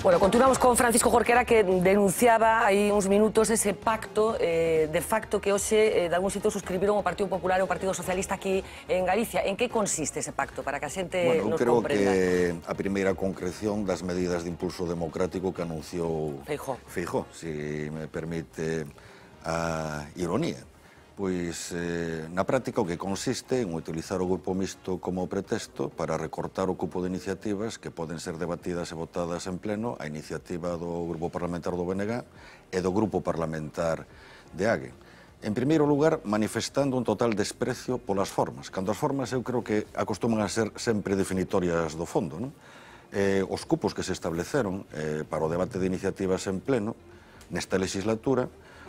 Bueno, continuamos con Francisco Jorquera, que denunciaba hai uns minutos ese pacto de facto que hoxe de algún sitio suscribiron o Partido Popular e o Partido Socialista aquí en Galicia. En que consiste ese pacto, para que a xente nos comprenda? Bueno, eu creo que a primeira concreción das medidas de impulso democrático que anunciou Feijóo, se me permite a ironía. Pois, na práctica, o que consiste en utilizar o grupo mixto como pretexto para recortar o cupo de iniciativas que poden ser debatidas e votadas en pleno a iniciativa do Grupo Parlamentar do BNG e do Grupo Parlamentar de AGE. En primeiro lugar, manifestando un total desprecio polas formas. Cando as formas eu creo que acostuman a ser sempre definitorias do fondo, non? Os cupos que se estableceron para o debate de iniciativas en pleno nesta legislatura,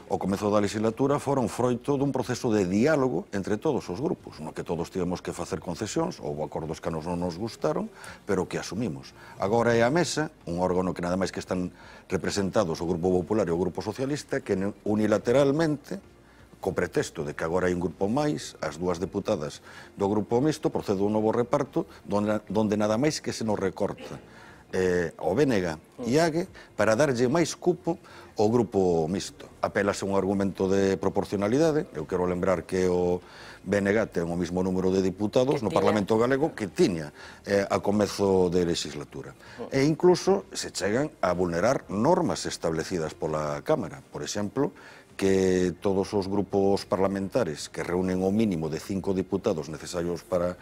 ao comezo da legislatura, foron froito dun proceso de diálogo entre todos os grupos, no que todos tivemos que facer concesións, houve acordos que a nos non nos gustaron, pero que asumimos. Agora é a mesa, un órgano que nada máis que están representados o Grupo Popular e o Grupo Socialista, que unilateralmente, co pretexto de que agora hai un grupo máis, as dúas deputadas do Grupo Mixto, procede un novo reparto, donde nada máis que se nos recorta ao BNG e AGE para darlle máis cupo ao Grupo Mixto. Apelase a un argumento de proporcionalidade. Eu quero lembrar que o BNG ten o mesmo número de diputados no Parlamento Galego que tiña a comezo de legislatura. E incluso se chegan a vulnerar normas establecidas pola Cámara. Por exemplo, que todos os grupos parlamentares que reúnen o mínimo de 5 diputados necesarios para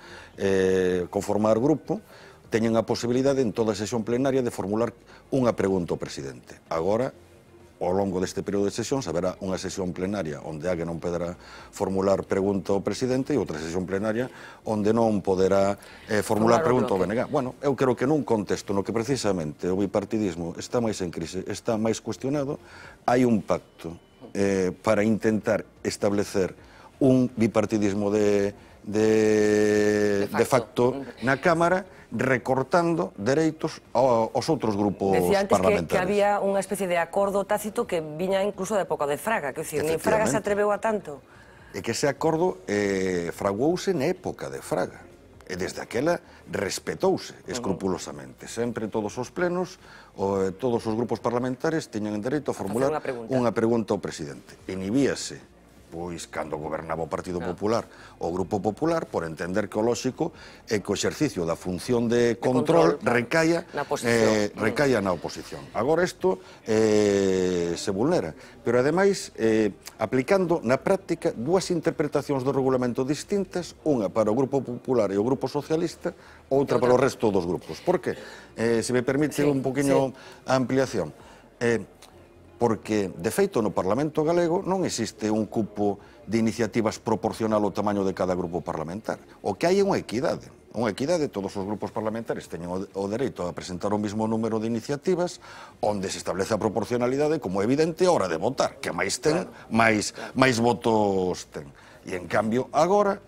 conformar grupo teñen a posibilidade en toda a sesión plenaria de formular unha pregunta ao presidente. Agora, ao longo deste período de sesións, haberá unha sesión plenaria onde AGE non poderá formular pregunta ao presidente e outra sesión plenaria onde non poderá formular pregunta ao BNG. Bueno, eu creo que nun contexto no que precisamente o bipartidismo está máis en crise, está máis cuestionado, hai un pacto para intentar establecer un bipartidismo de facto na Cámara, recortando dereitos aos outros grupos parlamentares. Decía antes que había unha especie de acordo tácito que viña incluso da época de Fraga, que decir, nin Fraga se atreveu a tanto. E que ese acordo fraguouse na época de Fraga, e desde aquela respetouse escrupulosamente. Sempre todos os plenos, todos os grupos parlamentares tiñan dereito a formular unha pregunta ao presidente. Inhibíase pois cando gobernaba o Partido Popular o Grupo Popular, por entender que o lóxico é que o exercicio da función de control recaia na oposición. Agora isto se vulnera, pero ademais aplicando na práctica dúas interpretacións do regulamento distintas, unha para o Grupo Popular e o Grupo Socialista, outra para o resto dos grupos. Por que? Se me permite un poquinho a ampliación. Porque, de feito, no Parlamento Galego non existe un cupo de iniciativas proporcional ao tamaño de cada grupo parlamentar. O que hai é unha equidade. Unha equidade, todos os grupos parlamentares teñen o dereito a presentar o mesmo número de iniciativas, onde se establece a proporcionalidade como evidente a hora de votar, que máis ten, máis votos ten. E, en cambio, agora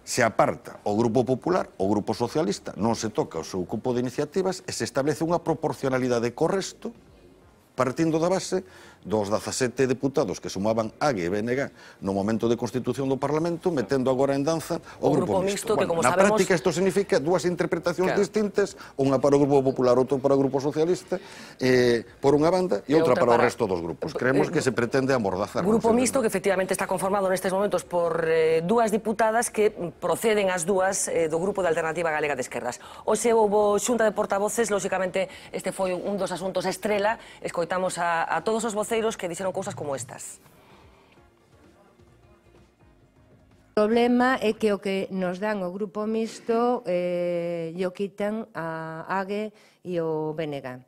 se aparta o Grupo Popular, o Grupo Socialista, non se toca o seu cupo de iniciativas e se establece unha proporcionalidade co resto, partindo da base dos 17 deputados que sumaban AGE e BNG no momento de constitución do Parlamento, metendo agora en danza o Grupo Mixto. Na práctica, isto significa dúas interpretacións distintas, unha para o Grupo Popular, outra para o Grupo Socialista, por unha banda, e outra para o resto dos grupos. Creemos que se pretende amordazar. Grupo Mixto, que efectivamente está conformado nestes momentos por dúas diputadas que proceden as dúas do Grupo de Alternativa Galega de Esquerdas. Hoxe houve xunta de portavoces, lóxicamente este foi un dos asuntos estrela. Escoitamos a todos os voceiros que dixeron cousas como estas. O problema é que o que nos dan o Grupo Mixto o quitan a AGE e o BNG.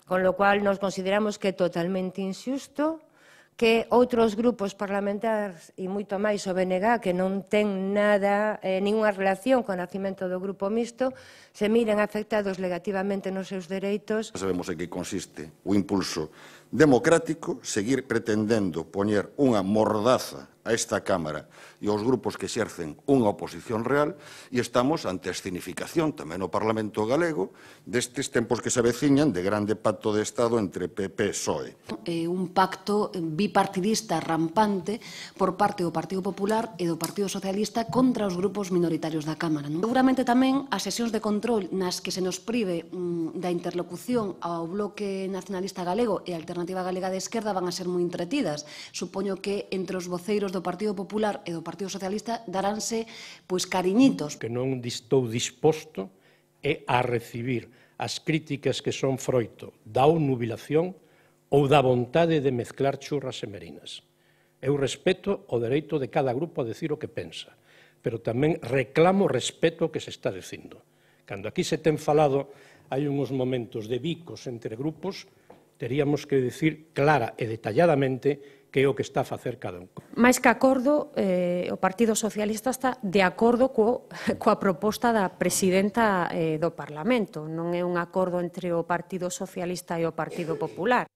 Con lo cual nos consideramos que é totalmente injusto que outros grupos parlamentares e moito máis o BNG, que non ten nada, ninguna relación co nacimento do Grupo Mixto, se miren afectados negativamente nos seus dereitos. Sabemos en que consiste o impulso democrático seguir pretendendo poñer unha mordaza a esta Cámara e aos grupos que exercen unha oposición real, e estamos ante a escenificación tamén no Parlamento galego destes tempos que se aveciñan de grande pacto de Estado entre PP e PSOE. Un pacto bipartidista rampante por parte do Partido Popular e do Partido Socialista contra os grupos minoritarios da Cámara. Seguramente tamén as sesións de control nas que se nos prive da interlocución ao Bloque Nacionalista Galego e a Alternativa Galega de Esquerda van a ser moi entretidas. Supoño que entre os voceiros do Partido Popular e do Partido Socialista daránse cariñitos. Que non estou disposto a recibir as críticas que son froito da obnubilación ou da vontade de mezclar churras e merinas. Eu respeto o dereito de cada grupo a decir o que pensa, pero tamén reclamo respeto ao que se está dicindo. Cando aquí se ten falado, hai uns momentos de bicos entre grupos, teríamos que decir clara e detalladamente que é o que está a facer cada un. Mais que acordo, o Partido Socialista está de acordo coa proposta da presidenta do Parlamento. Non é un acordo entre o Partido Socialista e o Partido Popular.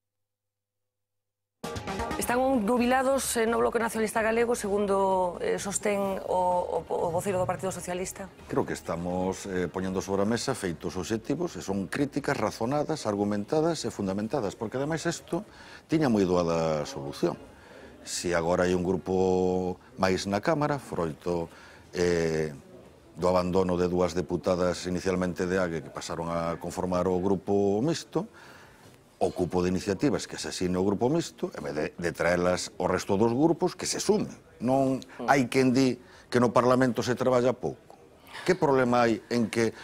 Están nubilados no Bloque Nacionalista Galego, segundo sostén o voceiro do Partido Socialista? Creo que estamos poñendo sobre a mesa feitos obxectivos e son críticas razonadas, argumentadas e fundamentadas, porque ademais isto tiña moi doada solución. Se agora hai un grupo máis na Cámara, froito do abandono de dúas deputadas inicialmente de AGE que pasaron a conformar o grupo mixto, o cupo de iniciativas que se asine o grupo mixto, en vez de traelas ao resto dos grupos, que se sume. Non hai quen di que no Parlamento se traballa pouco. Que problema hai en que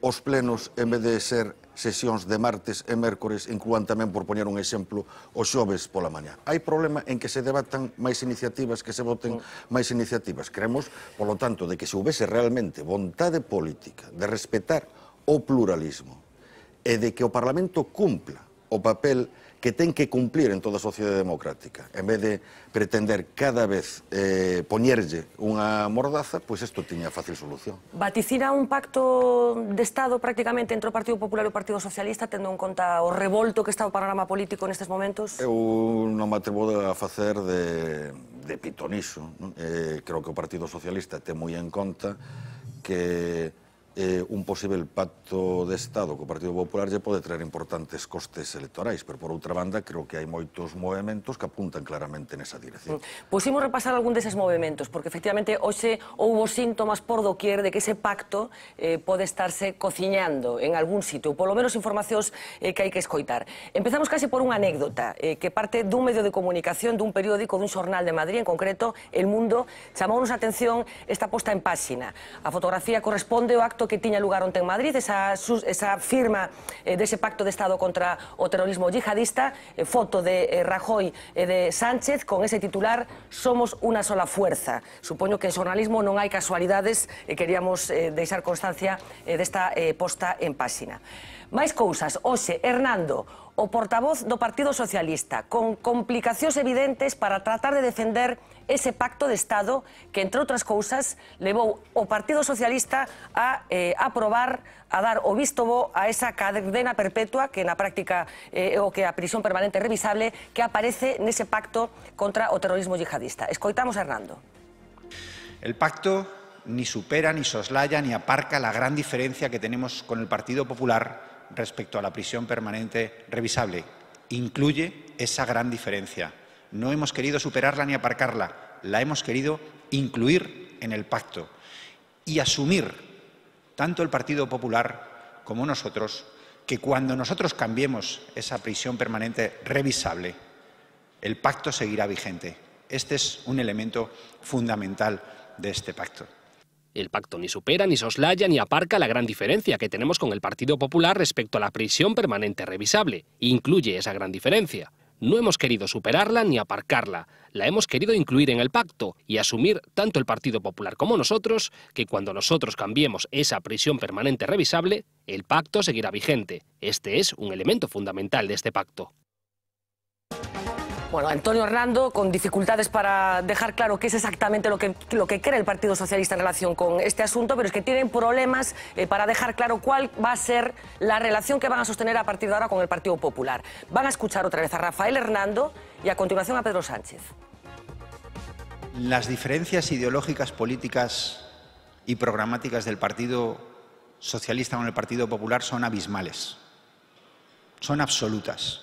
os plenos, en vez de ser sesións de martes e mércores, inclúan tamén, por poñer un exemplo, os xoves pola mañá? Hai problema en que se debatan máis iniciativas, que se voten máis iniciativas? Creemos, polo tanto, de que se houvese realmente vontade política de respetar o pluralismo e de que o Parlamento cumpla o papel que ten que cumplir en toda a sociedade democrática, en vez de pretender cada vez poñerlle unha mordaza, pois isto tiña fácil solución. Vaticina un pacto de Estado prácticamente entre o Partido Popular e o Partido Socialista, tendo en conta o revolto que está o panorama político nestes momentos? Eu non me atrevo a facer de pitoniso. Creo que o Partido Socialista ten moi en conta que un posible pacto de Estado co Partido Popular lle pode traer importantes costes electorais, pero por outra banda creo que hai moitos movementos que apuntan claramente nesa dirección. Pois imos repasar algún deses movementos, porque efectivamente hoxe houbo síntomas por doquier de que ese pacto pode estarse cociñando en algún sitio, polo menos informacións que hai que escoitar. Empezamos case por unha anécdota que parte dun medio de comunicación, dun periódico, dun xornal de Madrid, en concreto El Mundo. Chamounos a atención esta posta en páxina. A fotografía corresponde ao acto que tiña lugar onte en Madrid, esa firma dese pacto de Estado contra o terrorismo yihadista, foto de Rajoy e de Sánchez con ese titular: "Somos unha sola fuerza". Supoño que en xornalismo non hai casualidades e queríamos deixar constancia desta posta en páxina. Máis cousas. Hoxe, Hernando, o portavoz do Partido Socialista, con complicacións evidentes para tratar de defender ese pacto de Estado que, entre outras cousas, levou o Partido Socialista a aprobar, a dar o visto bo a esa cadena perpetua, que na práctica é o que a prisión permanente revisable, que aparece nese pacto contra o terrorismo yihadista. Escoitamos a Hernando. El pacto ni supera, ni soslaya, ni aparca la gran diferencia que tenemos con el Partido Popular respecto a la prisión permanente revisable. Incluye esa gran diferencia. No hemos querido superarla ni aparcarla, la hemos querido incluir en el pacto y asumir, tanto el Partido Popular como nosotros, que cuando nosotros cambiemos esa prisión permanente revisable, el pacto seguirá vigente. Este es un elemento fundamental de este pacto. El pacto ni supera, ni soslaya, ni aparca la gran diferencia que tenemos con el Partido Popular respecto a la prisión permanente revisable. Incluye esa gran diferencia. No hemos querido superarla ni aparcarla, la hemos querido incluir en el pacto y asumir tanto el Partido Popular como nosotros que cuando nosotros cambiemos esa prisión permanente revisable, el pacto seguirá vigente. Este es un elemento fundamental de este pacto. Bueno, Antonio Hernando, con dificultades para dejar claro qué es exactamente lo que cree el Partido Socialista en relación con este asunto, pero es que tienen problemas para dejar claro cuál va a ser la relación que van a sostener a partir de ahora con el Partido Popular. Van a escuchar otra vez a Rafael Hernando y a continuación a Pedro Sánchez. Las diferencias ideológicas, políticas y programáticas del Partido Socialista con el Partido Popular son abismales, son absolutas.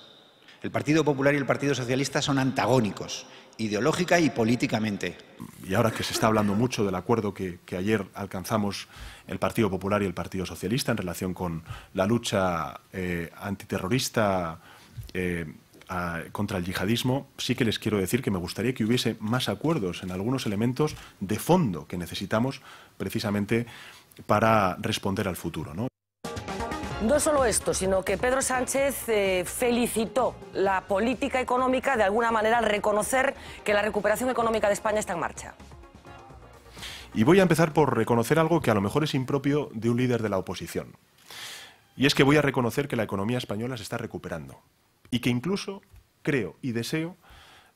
El Partido Popular y el Partido Socialista son antagónicos, ideológica y políticamente. Y ahora que se está hablando mucho del acuerdo que ayer alcanzamos el Partido Popular y el Partido Socialista en relación con la lucha antiterrorista contra el yihadismo, sí que les quiero decir que me gustaría que hubiese más acuerdos en algunos elementos de fondo que necesitamos precisamente para responder al futuro, ¿no? No solo esto, sino que Pedro Sánchez felicitó la política económica de alguna manera al reconocer que la recuperación económica de España está en marcha. Y voy a empezar por reconocer algo que a lo mejor es impropio de un líder de la oposición. Y es que voy a reconocer que la economía española se está recuperando. Y que incluso creo y deseo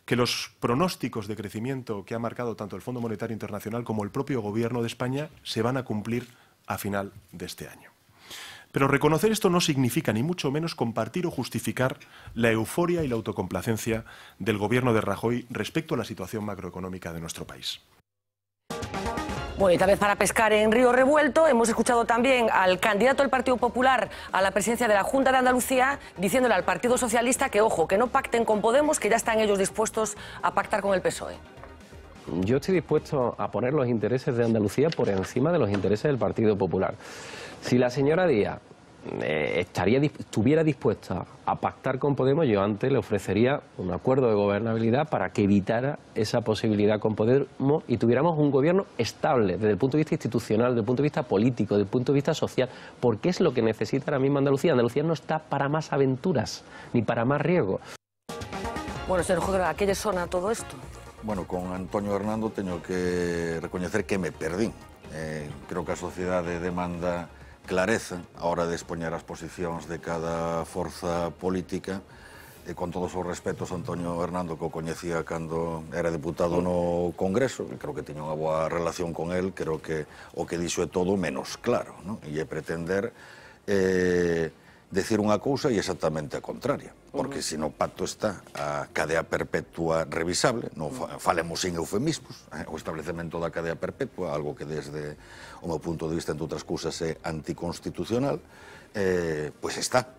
que los pronósticos de crecimiento que ha marcado tanto el Fondo Monetario Internacional como el propio Gobierno de España se van a cumplir a final de este año. Pero reconocer esto no significa ni mucho menos compartir o justificar la euforia y la autocomplacencia del Gobierno de Rajoy respecto a la situación macroeconómica de nuestro país. Bueno, y tal vez para pescar en río revuelto, hemos escuchado también al candidato del Partido Popular a la presidencia de la Junta de Andalucía diciéndole al Partido Socialista que, ojo, que no pacten con Podemos, que ya están ellos dispuestos a pactar con el PSOE. Yo estoy dispuesto a poner los intereses de Andalucía por encima de los intereses del Partido Popular. Si la señora Díaz estuviera dispuesta a pactar con Podemos, yo antes le ofrecería un acuerdo de gobernabilidad para que evitara esa posibilidad con Podemos y tuviéramos un gobierno estable desde el punto de vista institucional, desde el punto de vista político, desde el punto de vista social, porque es lo que necesita ahora mismo Andalucía. Andalucía no está para más aventuras ni para más riesgo. Bueno, señor Jogera, ¿a qué le sona todo esto? Bueno, con Antonio Hernando teño que recoñecer que me perdín. Creo que a sociedade demanda clareza a hora de expoñer as posicións de cada forza política. Con todos os respetos, Antonio Hernando, que o coñecía cando era diputado no Congreso, creo que tiña unha boa relación con él, creo que o que dixo é todo menos claro, non? E é pretender decir unha cousa e exactamente a contraria, porque se no pacto está a cadea perpetua revisable, non falemos sin eufemismos, o establecemento da cadea perpetua, algo que desde o meu punto de vista, entre outras cousas, é anticonstitucional, pois está.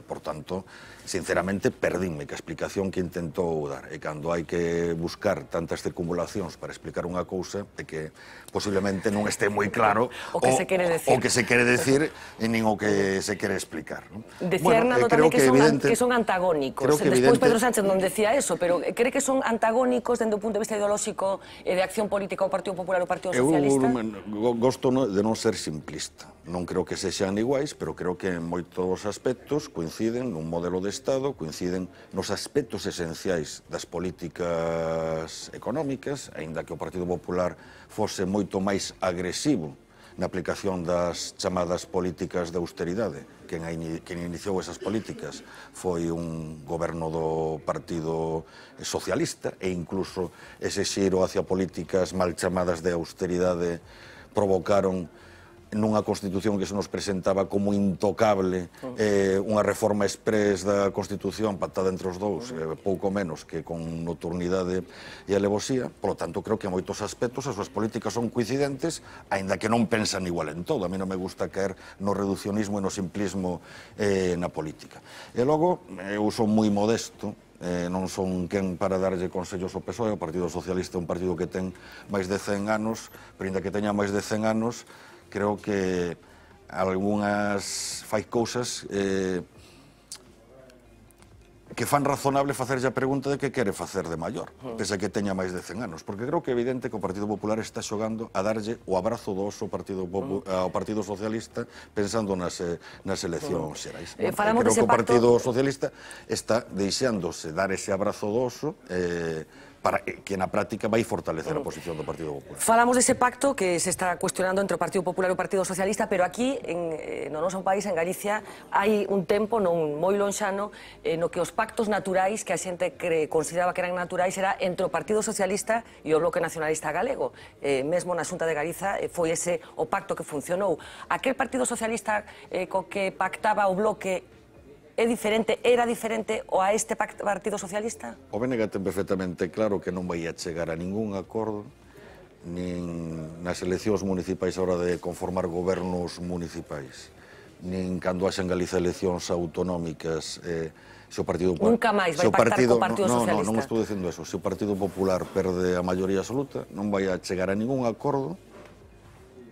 Por tanto, sinceramente, perdínme que a explicación que intentou dar. E cando hai que buscar tantas circunvalacións para explicar unha cousa, é que posiblemente non este moi claro o que se quere decir e nin o que se quere explicar. Decía Hernando tamén que son antagónicos. Despois Pedro Sánchez non decía eso, pero cree que son antagónicos dende o punto de vista ideolóxico e de acción política o Partido Popular e o Partido Socialista? Eu gosto de non ser simplista. Non creo que sexan iguais, pero creo que en moitos aspectos coinciden nun modelo de Estado, coinciden nos aspectos esenciais das políticas económicas, aínda que o Partido Popular fose moito máis agresivo na aplicación das chamadas políticas de austeridade. Quen iniciou esas políticas foi un goberno do Partido Socialista e incluso ese xiro hacia políticas mal chamadas de austeridade provocaron nunha Constitución que se nos presentaba como intocable unha reforma exprés da Constitución pactada entre os dous, pouco menos que con nocturnidade e alevosía. Por lo tanto, creo que en moitos aspectos as súas políticas son coincidentes, aínda que non pensan igual en todo. A mí non me gusta caer no reducionismo e no simplismo na política. E logo, eu son moi modesto, non son quen para darlle consellos ao PSOE. O Partido Socialista é un partido que ten máis de 100 anos, pero ainda que teña máis de 100 anos, creo que algunhas fai cousas que fan razonable facerlle a pregunta de que quere facer de maior, pese a que teña máis de 100 anos, porque creo que é evidente que o Partido Popular está xogando a darlle o abrazo do oso ao Partido Socialista pensando nas eleccións xerais. Creo que o Partido Socialista está deixándose dar ese abrazo do oso que na práctica vai fortalecer a posición do Partido Popular. Falamos dese pacto que se está cuestionando entre o Partido Popular e o Partido Socialista, pero aquí, no noso país, en Galicia, hai un tempo non moi lonxano no que os pactos naturais que a xente consideraba que eran naturais era entre o Partido Socialista e o Bloque Nacionalista Galego. Mesmo na Xunta de Galiza foi ese o pacto que funcionou. Aquel Partido Socialista co que pactaba o Bloque era diferente ao a este Partido Socialista? O BNG ten perfectamente claro que non vai a chegar a ningún acordo nin nas eleccións municipais a hora de conformar gobernos municipais, nin cando haxen Galiza eleccións autonómicas, se o Partido Popular... Nunca máis vai pactar co Partido Socialista? Non estou dicindo eso. Se o Partido Popular perde a maioría absoluta, non vai a chegar a ningún acordo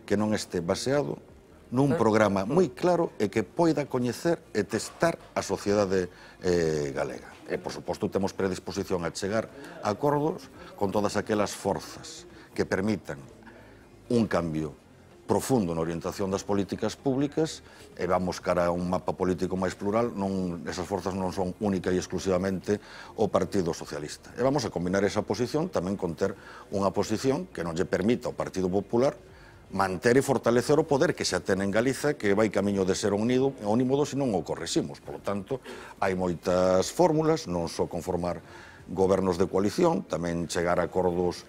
que non este baseado nun programa moi claro e que poida coñecer e testar a sociedade galega. E, por suposto, temos predisposición a chegar a acordos con todas aquelas forzas que permitan un cambio profundo na orientación das políticas públicas e vamos cara a un mapa político máis plural. Esas forzas non son única e exclusivamente o Partido Socialista. E vamos a combinar esa posición tamén con ter unha posición que non lle permita ao Partido Popular manter e fortalecer o poder que xa ten en Galiza, que vai camiño de ser onímodo se non o correximos. Por lo tanto, hai moitas fórmulas, non só conformar gobernos de coalición, tamén chegar a acordos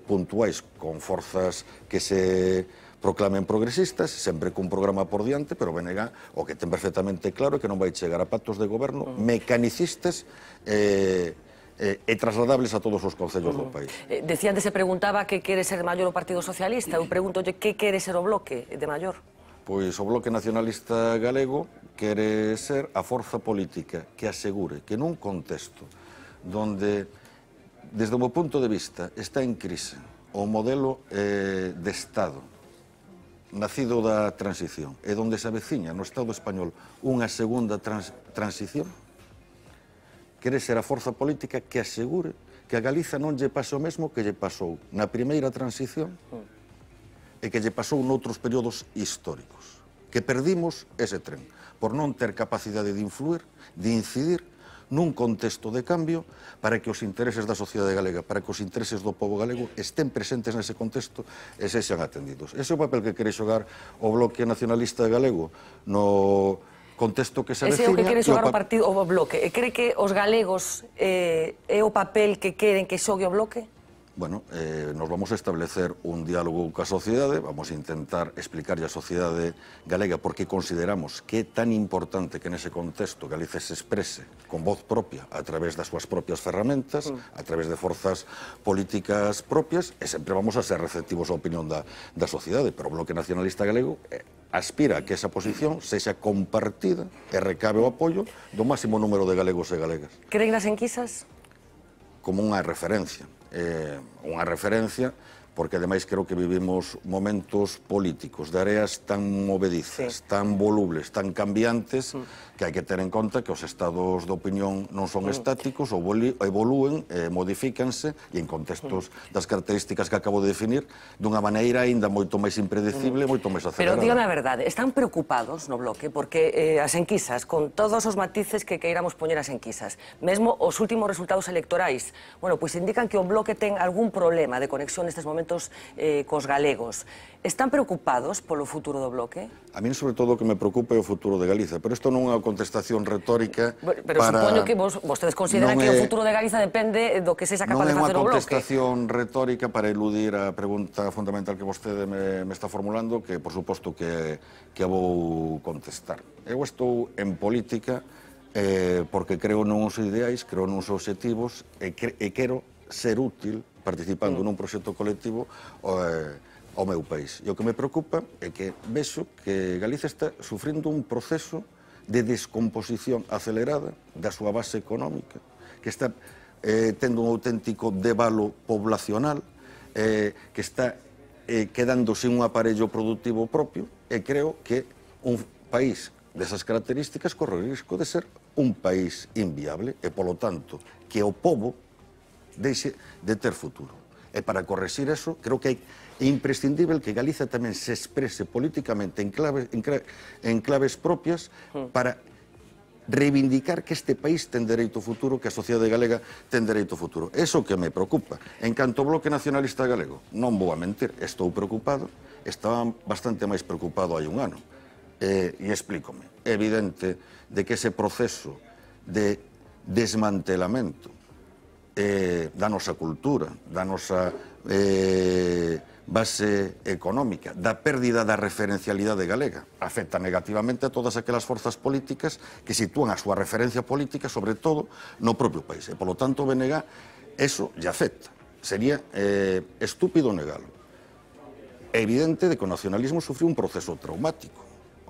puntuais con forzas que se proclamen progresistas, sempre cun programa por diante, pero BNG o que ten perfectamente claro é que non vai chegar a pactos de goberno mecanicistas e trasladables a todos os concellos do país. Decía antes, se preguntaba que quere ser de maior o Partido Socialista. Eu pregúntolle que quere ser o Bloque de maior. Pois o Bloque Nacionalista Galego quere ser a forza política que asegure que nun contexto donde, desde o meu punto de vista, está en crise o modelo de Estado nacido da transición e donde se aveciña no Estado español unha segunda transición, quere ser a forza política que asegure que a Galiza non lle pase o mesmo que lle pasou na primeira transición e que lle pasou noutros períodos históricos, que perdimos ese tren por non ter capacidade de influir, de incidir nun contexto de cambio para que os intereses da sociedade galega, para que os intereses do povo galego estén presentes nese contexto e sexan atendidos. Ese é o papel que quere xogar o Bloque Nacionalista Galego no contexto que se avecina. Ese é o que quere xogar o partido, o Bloque. E cree que os galegos é o papel que queren que xogue o Bloque? Bueno, nos vamos a establecer un diálogo coa sociedade, vamos a intentar explicarlle a sociedade galega por que consideramos que é tan importante que nese contexto Galicia se exprese con voz propia a través das súas propias ferramentas, a través de forzas políticas propias, e sempre vamos a ser receptivos á opinión da sociedade, pero o Bloque Nacionalista Galego aspira a que esa posición sexa compartida e recabe o apoio do máximo número de galegos e galegas. Creen nas enquisas? Como unha referencia. Unha referencia porque ademais creo que vivimos momentos políticos de áreas tan movedizas, tan volubles, tan cambiantes, que hai que ter en conta que os estados de opinión non son estáticos, evolúen, modifícanse, e en contextos das características que acabo de definir, dunha maneira aínda moito máis impredecible, moito máis acelerada. Pero dígame a verdade, están preocupados no Bloque porque as enquisas, con todos os matices que queiramos poñer as enquisas, mesmo os últimos resultados electorais, bueno, pois indican que o Bloque ten algún problema de conexión nestes momentos cos galegos. Están preocupados polo futuro do Bloque? A min, sobre todo, o que me preocupa é o futuro de Galiza, pero isto non é unha contestación retórica para... Pero supoño que vostedes consideran que o futuro de Galiza depende do que sexa capaz de facer o Bloque. Non é unha contestación retórica para eludir a pregunta fundamental que vostede me está formulando, que, por suposto, que a vou contestar. Eu estou en política porque creo nuns ideais, creo nuns obxectivos e quero ser útil participando nun proxecto colectivo ao meu país. E o que me preocupa é que vexo que Galicia está sufrindo un proceso de descomposición acelerada da súa base económica, que está tendo un auténtico devalo poblacional, que está quedando sin un aparello productivo propio, e creo que un país desas características corre o risco de ser un país inviable e, polo tanto, que o pobo deixe de ter futuro. E para correxir eso, creo que é imprescindible que Galiza tamén se exprese políticamente en claves propias para reivindicar que este país ten dereito ao futuro, que a sociedade galega ten dereito ao futuro. Eso que me preocupa. En canto ao Bloque Nacionalista Galego, non vou a mentir, estou preocupado, estaba bastante máis preocupado hai un ano. E explícome. É evidente de que ese proceso de desmantelamento da nosa cultura, da nosa base económica, da pérdida da referencialidade galega, afecta negativamente a todas aquelas forzas políticas que sitúan a súa referencia política, sobre todo, no propio país. E, polo tanto, o BNG, eso lle afecta. Sería estúpido negalo. É evidente de que o nacionalismo sufriu un proceso traumático.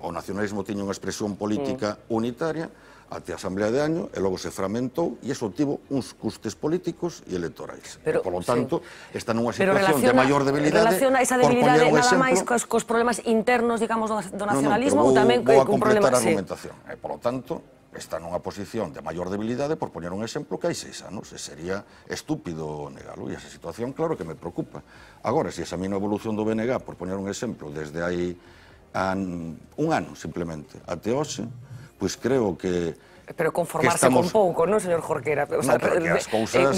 O nacionalismo tiña unha expresión política unitaria até a Asamblea de Año e logo se fragmentou e iso tivo uns custes políticos e electorais. Por lo tanto, está nunha situación de maior debilidade. Relaciona esa debilidade nada máis cos problemas internos, digamos, do nacionalismo ou tamén con problemas... Vou a completar a argumentación. Por lo tanto, está nunha posición de maior debilidade, por poñer un exemplo, que hai 6 anos. Sería estúpido negalo, e esa situación, claro que me preocupa. Agora, se examino a evolución do BNG, por poñer un exemplo, desde hai un ano, simplemente, até hoxe, pois creo que... Pero conformarse con pouco, non, señor Jorquera?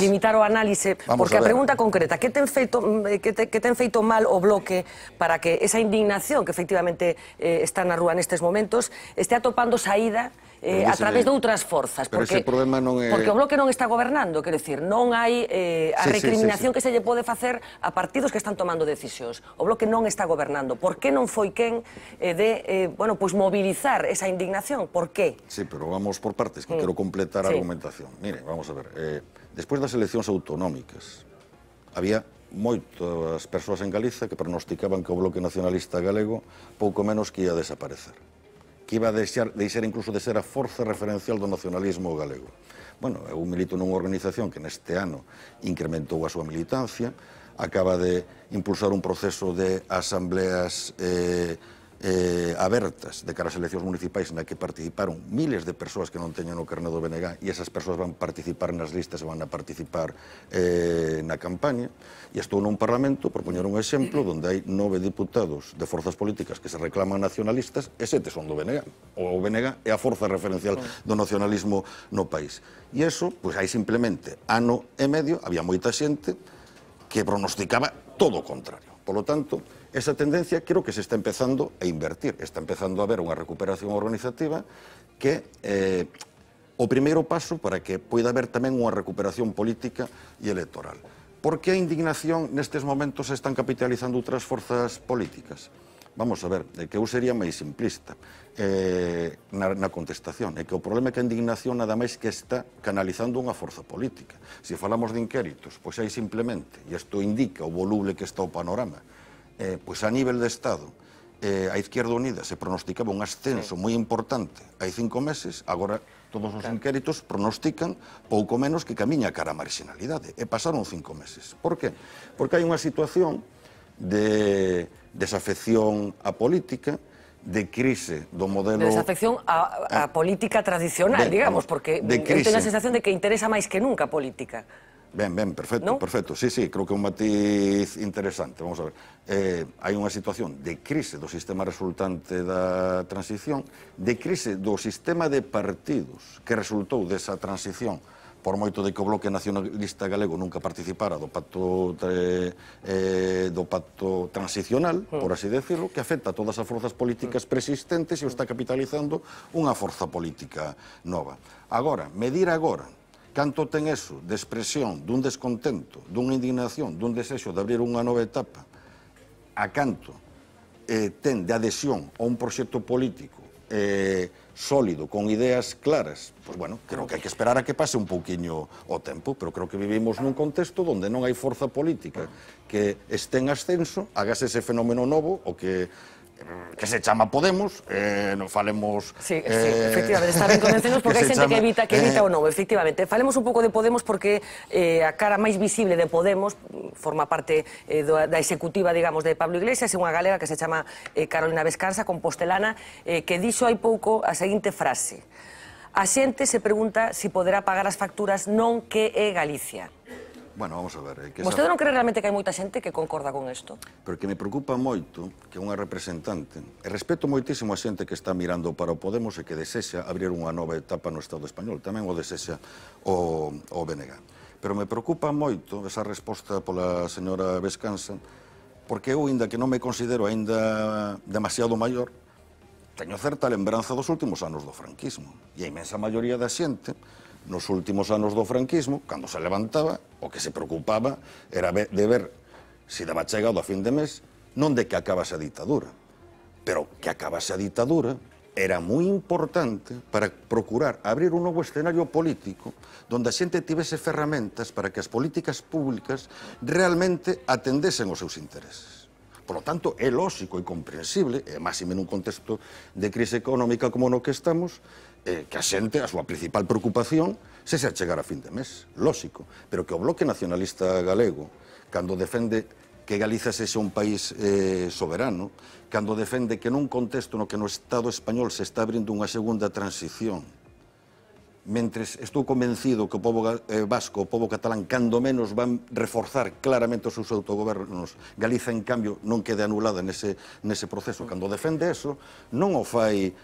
Limitar o análise, porque a pregunta concreta, que ten feito mal o Bloque para que esa indignación que efectivamente está na rúa nestes momentos este atopando saída a través de outras forzas? Porque o Bloque non está gobernando, quero dicir, non hai a recriminación que se lle pode facer a partidos que están tomando decisións. O Bloque non está gobernando. Por que non foi quen de mobilizar esa indignación? Por qué? Sí, pero vamos por partes, que quero completar a argumentación. Mire, vamos a ver, despois das eleccións autonómicas había moitas persoas en Galiza que pronosticaban que o Bloque Nacionalista Galego pouco menos que ia desaparecer, que iba a deixar incluso de ser a forza referencial do nacionalismo galego. Bueno, eu milito nunha organización que neste ano incrementou a súa militancia, acaba de impulsar un proceso de asambleas abertas de cara ás eleccións municipais na que participaron miles de persoas que non teñen o carné do BNG e esas persoas van participar nas listas e van a participar na campaña, e estou nun parlamento, por poñer un exemplo, onde hai 9 diputados de forzas políticas que se reclaman nacionalistas e 7 son do BNG. O BNG é a forza referencial do nacionalismo no país. E iso, pois hai simplemente ano e medio, había moita xente que pronosticaba todo o contrario. Por lo tanto, esa tendencia creo que se está empezando a invertir. Está empezando a haber unha recuperación organizativa que o primeiro paso para que poida haber tamén unha recuperación política e electoral. Por que a indignación nestes momentos se están capitalizando outras forzas políticas? Vamos a ver, que eu sería máis simplista na contestación. É que o problema é que a indignación nada máis que está canalizando unha forza política. Se falamos de inquéritos, pois hai simplemente, e isto indica o voluble que está o panorama, pois a nivel de Estado, a Izquierda Unida se pronosticaba un ascenso moi importante hai 5 meses, agora todos os inquéritos pronostican pouco menos que camiña cara a marginalidade, e pasaron 5 meses. Por que? Porque hai unha situación de desafección á política, de crise do modelo... De desafección á política tradicional, digamos, porque eu teño a sensación de que interesa máis que nunca a política. Ben, perfecto, perfecto. Sí, creo que é un matiz interesante. Vamos a ver. Hai unha situación de crise do sistema resultante da transición, de crise do sistema de partidos que resultou desa transición, por moito de que o Bloque Nacionalista Galego nunca participara do pacto transicional, por así decirlo, que afecta a todas as forzas políticas preexistentes e o está capitalizando unha forza política nova. Agora, medir agora canto ten eso de expresión dun descontento, dunha indignación, dun desexo de abrir unha nova etapa, a canto ten de adhesión a un proxecto político sólido, con ideas claras, pois, bueno, creo que hai que esperar a que pase un pouquiño o tempo, pero creo que vivimos nun contexto onde non hai forza política que este en ascenso, hágase ese fenómeno novo, o que se chama Podemos, non falemos... Sí, efectivamente, está ben convencenos porque hai xente que evita o novo, efectivamente. Falemos un pouco de Podemos porque a cara máis visible de Podemos forma parte da executiva, digamos, de Pablo Iglesias, é unha galega que se chama Carolina Vescansa, compostelana, que dixo hai pouco a seguinte frase: a xente se pregunta se poderá pagar as facturas non que é Galicia. Bueno, vamos a ver. Vostede non cree realmente que hai moita xente que concorda con isto? Pero que me preocupa moito que unha representante, e respeto moitísimo a xente que está mirando para o Podemos e que desexa abrir unha nova etapa no Estado español, tamén o desexa o BNG. Pero me preocupa moito esa resposta pola señora Vescanza, porque eu, ainda que non me considero ainda demasiado maior, teño certa lembranza dos últimos anos do franquismo. E a imensa maioría da xente, nos últimos anos do franquismo, cando se levantaba, o que se preocupaba era de ver se daba chegado a fin de mes, non de que acabase a ditadura, pero que acabase a ditadura era moi importante para procurar abrir un novo escenario político donde a xente tivese ferramentas para que as políticas públicas realmente atendesen os seus intereses. Por lo tanto, é lóxico e comprensible, e máxime nun contexto de crise económica como no que estamos, que a xente, a súa principal preocupación, se chegar a fin de mes, lóxico, pero que o Bloque Nacionalista Galego, cando defende que Galiza sexa un país soberano, cando defende que nun contexto no que no Estado español se está abrindo unha segunda transición, mentres estou convencido que o povo vasco, o povo catalán, cando menos van reforzar claramente os seus autogobernos, Galiza, en cambio, non quede anulada nese proceso. Cando defende eso, non o fai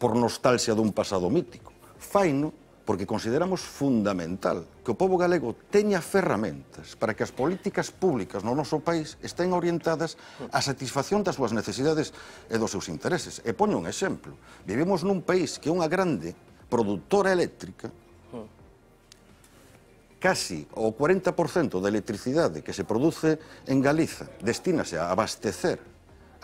por nostalgia dun pasado mítico. Faino porque consideramos fundamental que o povo galego teña ferramentas para que as políticas públicas no noso país estén orientadas á satisfacción das súas necesidades e dos seus intereses. E poño un exemplo. Vivimos nun país que é unha grande produtora eléctrica, casi o 40% da electricidade que se produce en Galiza destínase a abastecer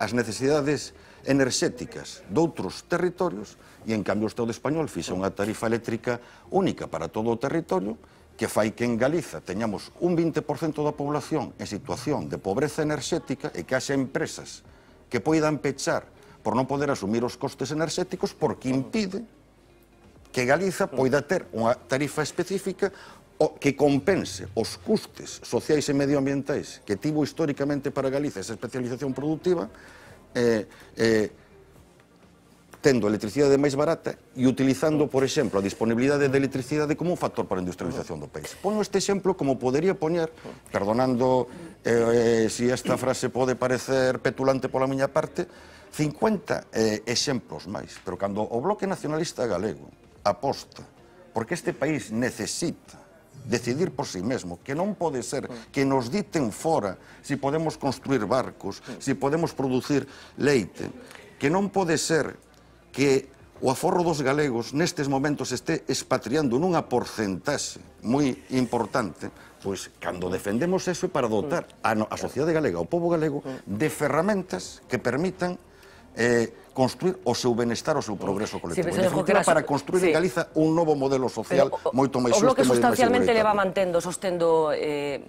as necesidades enerxéticas doutros territorios, e en cambio o Estado español fixa unha tarifa eléctrica única para todo o territorio que fai que en Galiza teñamos un 20% da población en situación de pobreza enerxética e que haxa empresas que poidan pechar por non poder asumir os costes enerxéticos porque impide que Galiza poida ter unha tarifa específica que compense os custes sociais e medioambientais que tivo históricamente para Galiza esa especialización productiva, tendo electricidade máis barata e utilizando, por exemplo, a disponibilidade de electricidade como un factor para a industrialización do país. Poño este exemplo como podería poñer, perdonando se esta frase pode parecer petulante pola miña parte, 50 exemplos máis, pero cando o Bloque Nacionalista Galego aposta porque este país necesita decidir por si mesmo, que non pode ser que nos diten fora se podemos construir barcos, se podemos producir leite, que non pode ser que o aforro dos galegos nestes momentos este expatriando nunha porcentaxe moi importante, pois cando defendemos eso é para dotar a sociedade galega, ao povo galego, de ferramentas que permitan construir o seu benestar, o seu progreso colectivo. En definitiva, para construir en Galiza un novo modelo social moito máis xusto e máis igualitario. O Bloque sustancialmente leva sostendo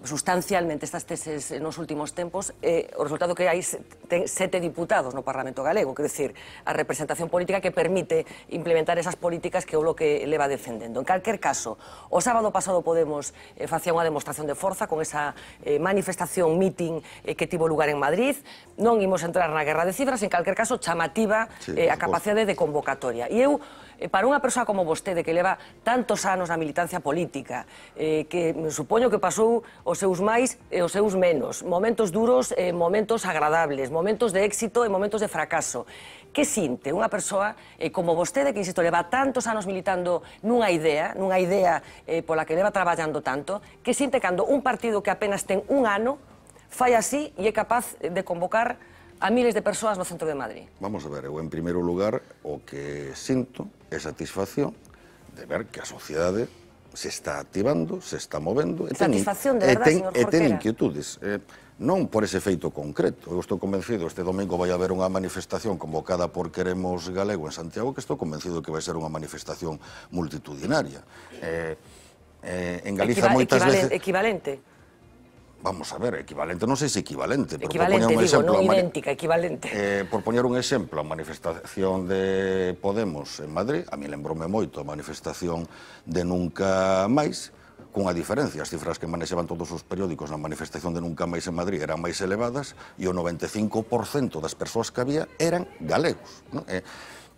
sustancialmente estas teses nos últimos tempos, o resultado que hai 7 diputados no Parlamento galego, quer dicir, a representación política que permite implementar esas políticas que o Bloque leva defendendo. En calquer caso, o sábado pasado Podemos facía unha demostración de forza con esa manifestación, meeting que tivo lugar en Madrid. Non imos entrar na guerra de cifras, en calquer caso, chamativa a capacidade de convocatoria. E eu, para unha persoa como vostede, que leva tantos anos na militancia política, que supoño que pasou os seus máis e os seus menos, momentos duros, momentos agradables, momentos de éxito e momentos de fracaso, que sinte unha persoa como vostede, que, insisto, leva tantos anos militando nunha idea pola que leva traballando tanto, que sinte cando un partido que apenas ten un ano fai así e é capaz de convocar a miles de persoas no centro de Madrid? Vamos a ver, eu en primeiro lugar o que sinto é satisfacción de ver que a sociedade se está activando, se está movendo satisfacción, de verdade, señor Jorquera? E ten inquietudes, non por ese feito concreto. Eu estou convencido, este domingo vai haber unha manifestación convocada por Queremos Galego en Santiago, que estou convencido que vai ser unha manifestación multitudinaria. En Galiza moitas veces... Equivalente? Vamos a ver, equivalente, non sei se equivalente, pero equivalente, por poñer un exemplo, non idéntica, equivalente. Por poñer un exemplo, a manifestación de Podemos en Madrid, a mí lembrome moito a manifestación de Nunca Máis, cunha diferencia, as cifras que manexaban todos os periódicos na manifestación de Nunca Máis en Madrid eran máis elevadas e o 95% das persoas que había eran galegos, non?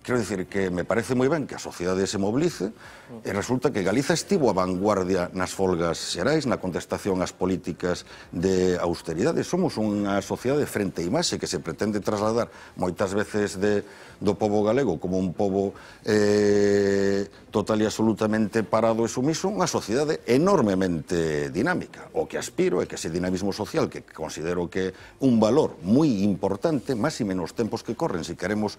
Quero dicir que me parece moi ben que a sociedade se mobilice e resulta que Galiza estivo a vanguardia nas folgas xerais, na contestación ás políticas de austeridade. Somos unha sociedade frente a imaxe que se pretende trasladar moitas veces do pobo galego como un pobo total e absolutamente parado e sumiso, unha sociedade enormemente dinámica. O que aspiro é que ese dinamismo social, que considero que é un valor moi importante, máis e menos tempos que corren, se queremos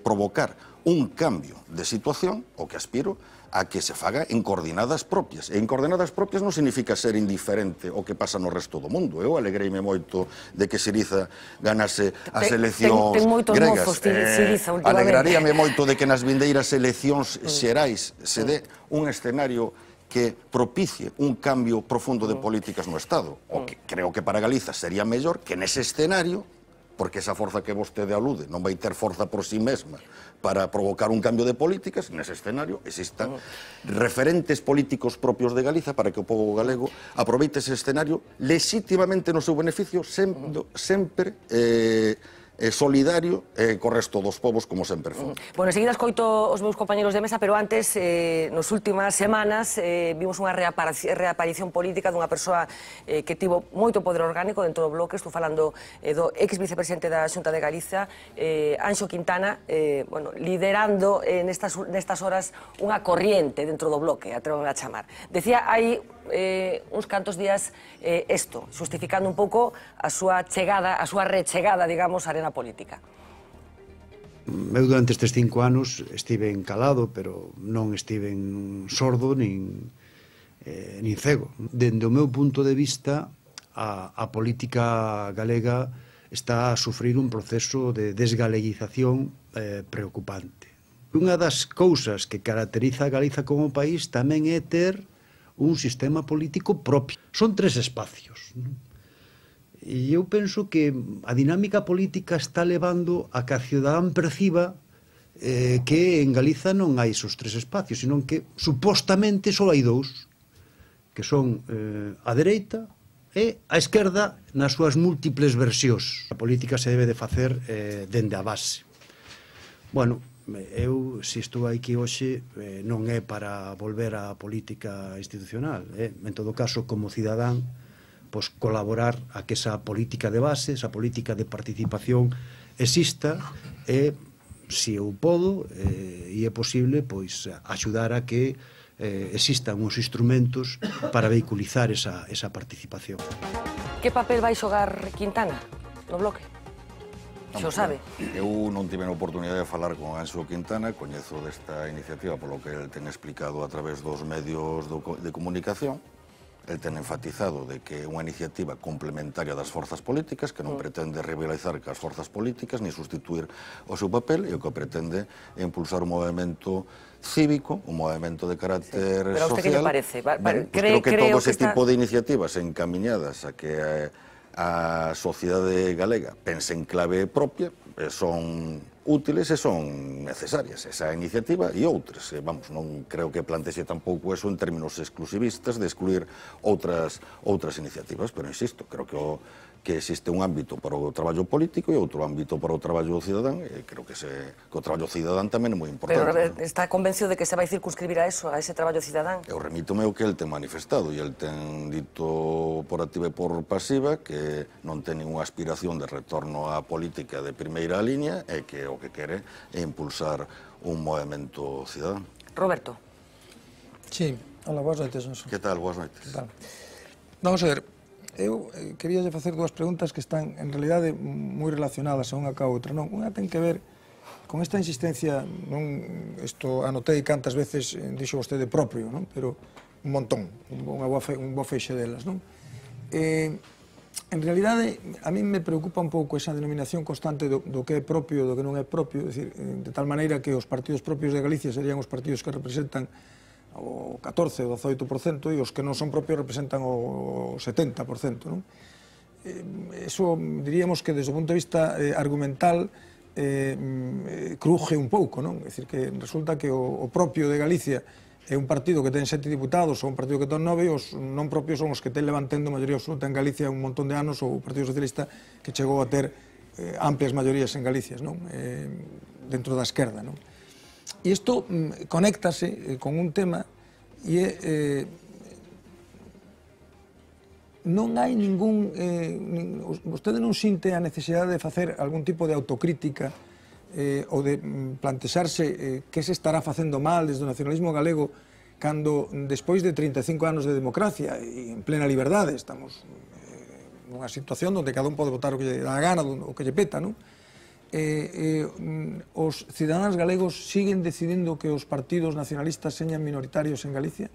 provocar un cambio de situación, o que aspiro a que se faga en coordenadas propias. E en coordenadas propias non significa ser indiferente ao que pasa no resto do mundo. Eu alegreime moito de que Syriza ganase as eleccións gregas. Alegraríame moito de que nas vindeiras eleccións xerais se dé un escenario que propicie un cambio profundo de políticas no Estado. O que creo que para Galiza sería mellor que nese escenario, porque esa forza que vostede alude non vai ter forza por si mesma para provocar un cambio de políticas, nese escenario existan referentes políticos propios de Galiza para que o pobo galego aproveite ese escenario legítimamente no seu beneficio, sendo sempre solidario co resto dos povos como sempre foi. Bueno, enseguida escoito os meus compañeros de mesa, pero antes, nas últimas semanas, vimos unha reaparición política dunha persoa que tivo moito poder orgánico dentro do Bloque. Estou falando do ex-vicepresidente da Xunta de Galiza, Anxo Quintana, liderando nestas horas unha corriente dentro do Bloque, atrevo a chamar. Decía hai uns cantos días isto, justificando un pouco a súa chegada, a súa rechegada, digamos, á arena política. Eu durante estes 5 anos estive encalado, pero non estive sordo nin cego. Dende o meu punto de vista, a política galega está a sufrir un proceso de desgaleguización preocupante. Unha das cousas que caracteriza a Galiza como país tamén é ter un sistema político propio. Son 3 espacios. E eu penso que a dinámica política está levando a que a cidadán perciba que en Galiza non hai esos 3 espacios, sino que supostamente só hai 2, que son a dereita e a esquerda nas súas múltiples versións. A política se debe de facer dende a base. Bueno, eu, se estou aquí hoxe, non é para volver á política institucional. En todo caso, como cidadán, colaborar a que esa política de base, esa política de participación exista e, se eu podo e é posible, axudar a que existan uns instrumentos para vehiculizar esa participación. Que papel vai xogar Quintana no Bloque? Xo sabe. Eu non tive a oportunidade de falar con Anxo Quintana, coñezo desta iniciativa polo que el ten explicado a través dos medios de comunicación. El ten enfatizado de que é unha iniciativa complementaria das forzas políticas, que non pretende rivalizar cas forzas políticas, ni sustituir o seu papel, e o que pretende é impulsar un movimento cívico, un movimento de carácter social. Pero a usted que lle parece? Creo que todo ese tipo de iniciativas encaminhadas a que a sociedade galega pense en clave propia son útiles e son necesarias, esa iniciativa e outras. Vamos, non creo que plantexe tampouco eso en términos exclusivistas de excluir outras iniciativas, pero insisto, creo que existe un ámbito para o traballo político e outro ámbito para o traballo cidadán, e creo que o traballo cidadán tamén é moi importante. Pero está convencido de que se vai circunscribir a eso, a ese traballo cidadán? Eu remítome ao que el ten manifestado, e el ten dito por activa e por pasiva que non ten ninguna aspiración de retorno á política de primeira liña e que o que quere é impulsar un movimento cidadán. Roberto. Sí, hola, boas noites. Que tal, boas noites. Vamos a ver, eu quería facer 2 preguntas que están en realidade moi relacionadas a unha ca outra. Unha ten que ver con esta insistencia, isto anotei cantas veces dixo vostede propio, pero un montón, un bo feixe delas. En realidade, a mí me preocupa un pouco esa denominación constante do que é propio e do que non é propio, de tal maneira que os partidos propios de Galicia serían os partidos que representan o 14 ou 18%, e os que non son propios representan o 70%. Eso, diríamos que desde o punto de vista argumental cruje un pouco, é dicir, que resulta que o propio de Galicia é un partido que ten 7 diputados ou un partido que ten 9, e os non propios son os que ten levantando maioría absoluta en Galicia un montón de anos, ou o Partido Socialista que chegou a ter amplias maiorías en Galicia, dentro da esquerda. E isto conéctase con un tema e é non hai ningún... vostede non sinte a necesidade de facer algún tipo de autocrítica ou de plantexarse que se estará facendo mal desde o nacionalismo galego cando, despois de 35 anos de democracia e en plena liberdade, estamos nunha situación onde cada un pode votar o que lle dá a gana, o que lle peta, non? Os cidadáns galegos siguen decidindo que os partidos nacionalistas señan minoritarios en Galicia?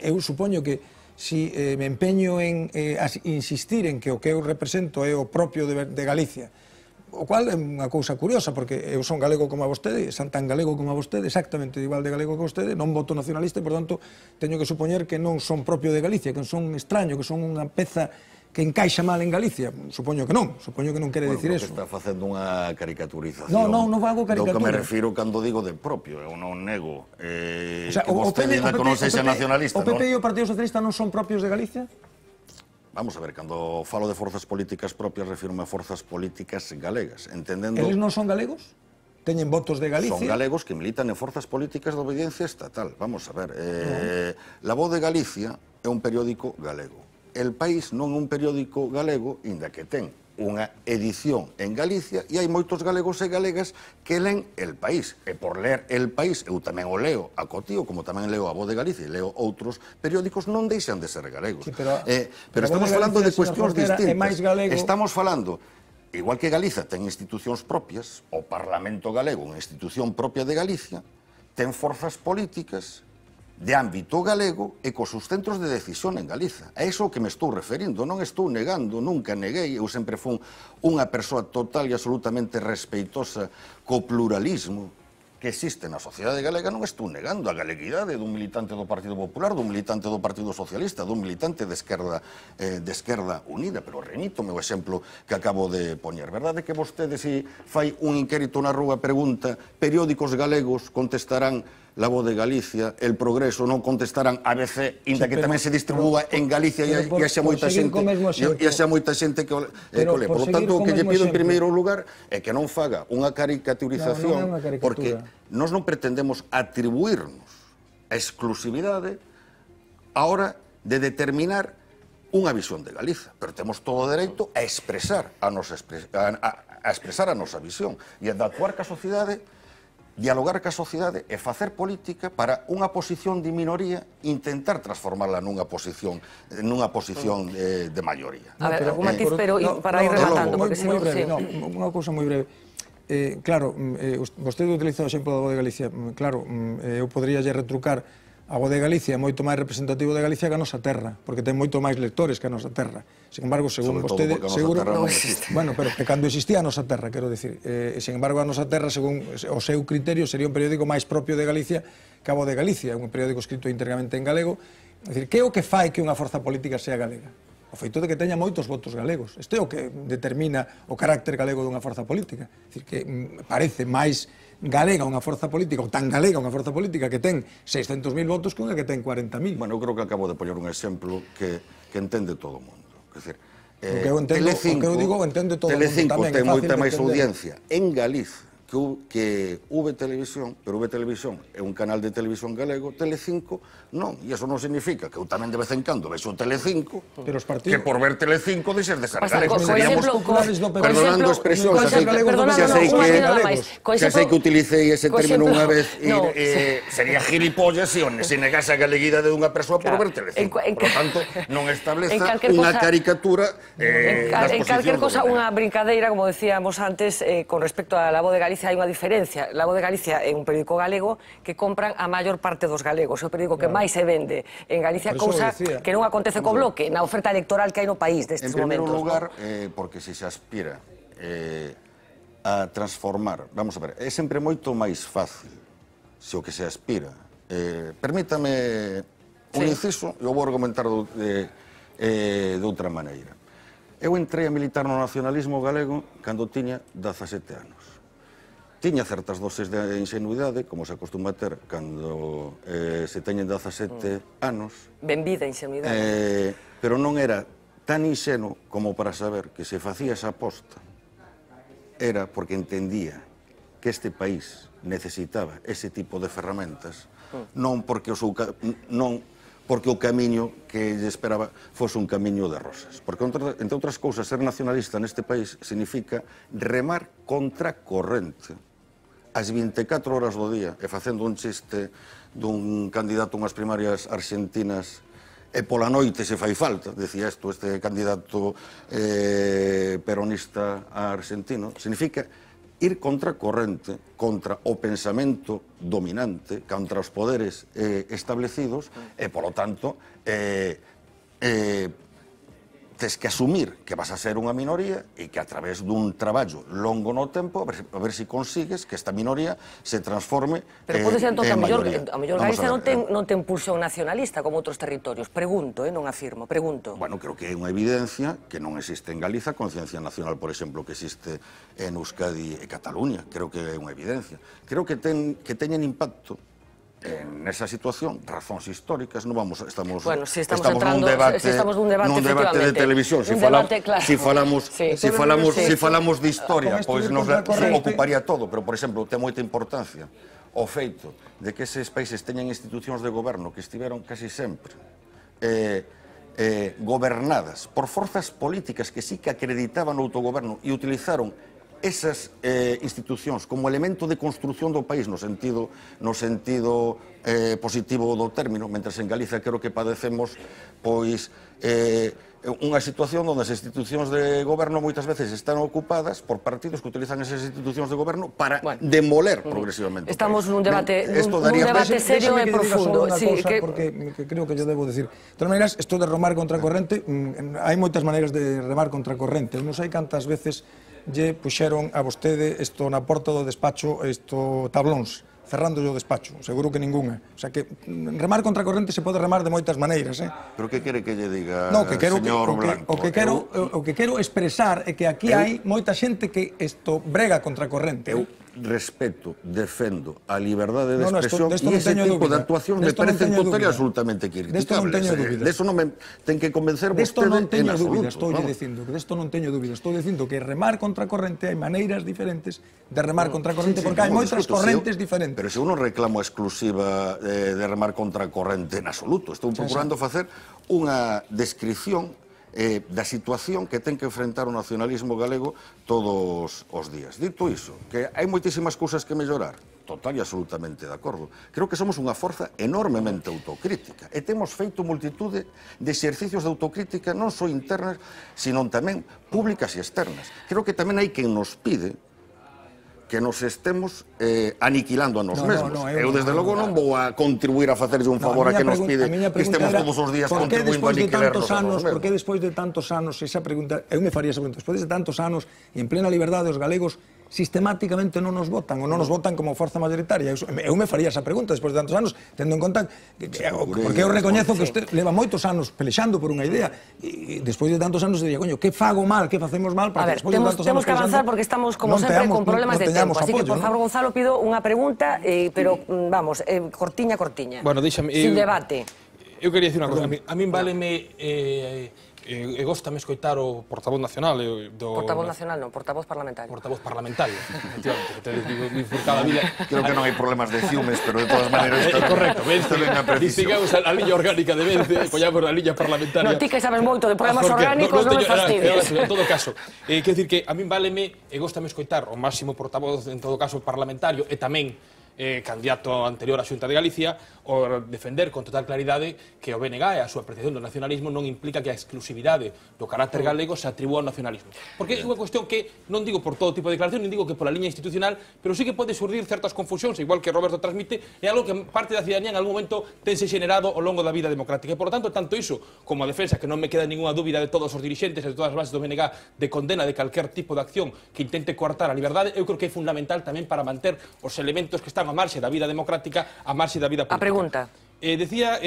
Eu supoño que si me empeño en insistir en que o que eu represento é o propio de Galicia, o cual é unha cousa curiosa, porque eu son galego como a vostede, son tan galego como a vostede, exactamente igual de galego que vostede, non voto nacionalista e, por tanto, teño que supoñer que non son propio de Galicia, que son extraño, que son unha peza que encaixa mal en Galicia. Supoño que non quere dicir eso. Está facendo unha caricaturización. Non fago caricatura. Do que me refiro cando digo de propio, eu non nego que vostede ainda que non sexa nacionalista. O PP e o Partido Socialista non son propios de Galicia? Vamos a ver, cando falo de forzas políticas propias, refirme a forzas políticas galegas, entendendo... Eles non son galegos? Teñen votos de Galicia? Son galegos que militan en forzas políticas de obediencia estatal. Vamos a ver, La Voz de Galicia é un periódico galego. El País non é un periódico galego, inda que ten unha edición en Galicia, e hai moitos galegos e galegas que len El País. E por ler El País, eu tamén o leo a cotío, como tamén leo a Voz de Galicia, e leo outros periódicos, non deixan de ser galegos. Sí, pero estamos falando de cuestións distintas. Estamos falando, igual que Galiza ten institucións propias, o Parlamento galego, unha institución propia de Galicia, ten forzas políticas de ámbito galego e cos seus centros de decisión en Galiza. É iso que me estou referindo, non estou negando, nunca neguei, eu sempre fui unha persoa total e absolutamente respeitosa co pluralismo que existe na sociedade galega, non estou negando a galeguidade dun militante do Partido Popular, dun militante do Partido Socialista, dun militante de Esquerda Unida, pero remito o exemplo que acabo de poñer. Verdade que vostede, se fai un inquérito na rúa, pregunta, periódicos galegos contestarán La Voz de Galicia, El Progreso, non contestarán ABC, inda que tamén se distribúa en Galicia e xa moita xente que o le. Por lo tanto, o que lle pido en primeiro lugar é que non faga unha caricaturización, porque nós non pretendemos atribuirnos a exclusividade a hora de determinar unha visión de Galiza, pero temos todo o dereito a expresar a nosa visión e a actuar ca sociedade, dialogar ca sociedade e facer política para unha posición de minoría, intentar transformarla nunha posición de maioría. A ver, algún matiz, pero para ir rematando, porque moi breve, unha cousa moi breve. Claro, vostede utilizou o exemplo da Voz de Galicia. Claro, eu podría retrucar a Voz de Galicia é moito máis representativo de Galicia que a nosa terra, porque ten moito máis lectores que a nosa terra. Sin embargo, según vostede, seguro... Bueno, pero que cando existía a nosa terra, quero dicir. Sin embargo, a nosa terra, según o seu criterio, sería un periódico máis propio de Galicia que a Voz de Galicia, un periódico escrito íntegramente en galego. É dicir, que é o que fai que unha forza política sea galega? O feito de que teña moitos votos galegos. Este é o que determina o carácter galego dunha forza política. É dicir, que parece máis galega unha forza política, ou tan galega unha forza política que ten 600.000 votos que unha que ten 40.000. Bueno, eu creo que acabo de poñer un exemplo que entende todo o mundo. É dicir, Telecinco ten moita máis audiencia en Galicia que V Televisión, pero V Televisión é un canal de televisión galego, Telecinco non, e iso non significa que eu tamén de vez en cando vexo Telecinco, que por ver Telecinco deixes de ser galego. Perdonando a expresión, xa sei que utilicei ese término unha vez, sería gilipollas se negase a galeguidade dunha persoa por ver Telecinco. Por lo tanto, non estableza unha caricatura das posicións. En calquer cosa, unha brincadeira, como decíamos antes, con respecto a La Voz de Galicia, hai unha diferencia. La Voz de Galicia é un periódico galego que compran a maior parte dos galegos. É o periódico que máis se vende en Galicia, cousa que non acontece co Bloque, na oferta electoral que hai no país destes momentos. En primeiro lugar, porque se se aspira a transformar, vamos a ver, é sempre moito máis fácil se o que se aspira. Permítame un inciso, eu vou argumentar de outra maneira. Eu entrei a militar no nacionalismo galego cando tiña 17 anos. Tiña certas doses de ingenuidade, como se acostuma a ter cando se teñen 17 anos. Benvida ingenuidade. Pero non era tan ingenuo como para saber que se facía esa aposta era porque entendía que este país necesitaba ese tipo de ferramentas, non porque o camiño que lle esperaba fose un camiño de rosas. Porque, entre outras cousas, ser nacionalista neste país significa remar contra corrente as 24 horas do día e facendo un chiste dun candidato a unhas primarias argentinas e pola noite se fai falta, decía este candidato peronista argentino, significa ir contra corrente, contra o pensamento dominante, contra os poderes establecidos e, polo tanto, tes que asumir que vas a ser unha minoría e que a través dun traballo longo no tempo a ver se consigues que esta minoría se transforme Pero pode ser, entón, en maioría. A mellor Galicia non ten pulsión nacionalista como outros territorios. Pregunto, non afirmo, pregunto. Bueno, creo que é unha evidencia que non existe en Galiza conciencia nacional, por exemplo, que existe en Euskadi e Cataluña. Creo que é unha evidencia. Creo que teñen impacto en esa situación, razóns históricas, non vamos, estamos nun debate de televisión. Si falamos de historia, pois nos ocuparía todo, pero, por exemplo, ten moita importancia o feito de que eses países teñan institucións de goberno que estiveron casi sempre gobernadas por forzas políticas que sí que acreditaban o autogoberno e utilizaron esas institucións como elemento de construción do país no sentido positivo do término, mentres en Galiza creo que padecemos pois unha situación onde as institucións de goberno moitas veces están ocupadas por partidos que utilizan esas institucións de goberno para demoler progresivamente. Estamos nun debate serio e profundo. Porque creo que yo debo decir. De todas maneiras, isto de remar contra corrente, hai moitas maneiras de remar contra corrente. Non sei cantas veces lle puxeron a vostede isto na porta do despacho, isto tablóns, cerrando o despacho, seguro que ninguna. O sea que remar contra corrente se pode remar de moitas maneiras, Pero que quere que lle diga, señor Blanco? O que quero expresar é que aquí hai moita xente que isto brega contra corrente. Eu respeto, defendo a liberdade de expresión e ese tipo de actuacións me parecen total e absolutamente criticables. Desto non me ten que convencer vostede en absoluto. Estou dicindo que desto non teño dúbida. Estou dicindo que remar contra corrente hai maneiras diferentes de remar contra corrente porque hai moitas correntes diferentes. Pero se eu non reclamo a exclusiva de remar contra corrente en absoluto. Estou procurando facer unha descripción da situación que ten que enfrentar o nacionalismo galego todos os días. Dito iso, que hai moitísimas cousas que mellorar, total e absolutamente de acordo. Creo que somos unha forza enormemente autocrítica e temos feito multitude de exercicios de autocrítica non só internas, sino tamén públicas e externas. Creo que tamén hai quen nos pide que nos estemos aniquilando a nos mesmos. Eu, desde logo, non vou a contribuir a facerlle un favor a que nos pide que estemos todos os días contribuindo a aniquilarnos a nos mesmos. Por que despois de tantos anos, esa pregunta, eu me faría esa pregunta, despois de tantos anos e en plena liberdade os galegos sistemáticamente non nos votan, ou non nos votan como forza mayoritaria. Eu me faría esa pregunta despois de tantos anos, tendo en conta, porque eu recoñezo que usted leva moitos anos pelexando por unha idea, e despois de tantos anos diría, coño, que fago mal, que facemos mal, para que despois de tantos anos temos que avanzar porque estamos, como sempre, con problemas de tempo. Así que, por favor, Gonzalo, pido unha pregunta, pero, vamos, cortiña. Bueno, déxame... Sin debate. Eu quería dicir unha cosa. A min váleme... E góstame escoitar o portavoz nacional Portavoz nacional non, portavoz parlamentario. Portavoz parlamentario, efectivamente, que te digo cada vida. Creo que non hai problemas de ciúmes, pero de todas maneiras... Correcto, distingamos a liña orgánica de Vence, poñamos a liña parlamentaria. Non, ti que sabes moito de problemas orgánicos, non me fastidies. En todo caso, quero dicir que a min váleme e góstame escoitar o máximo portavoz, en todo caso, parlamentario, e tamén candidato anterior á Xunta de Galicia, o defender con total claridade que o BNG e a súa apreciación do nacionalismo non implica que a exclusividade do carácter galego se atribúa ao nacionalismo. Porque é unha cuestión que, non digo por todo tipo de declaración, non digo que pola liña institucional, pero sí que pode surdir certas confusións, igual que Roberto transmite, é algo que parte da cidadanía en algún momento tense xenerado ao longo da vida democrática. E, por tanto, tanto iso como a defensa, que non me queda ninguna dúbida de todos os dirixentes e de todas as bases do BNG de condena de calquer tipo de acción que intente coartar a liberdade, eu creo que é fundamental tamén para manter os elementos que están a marxe da vida democrática, a marxe da vida política. A pregunta. Decía,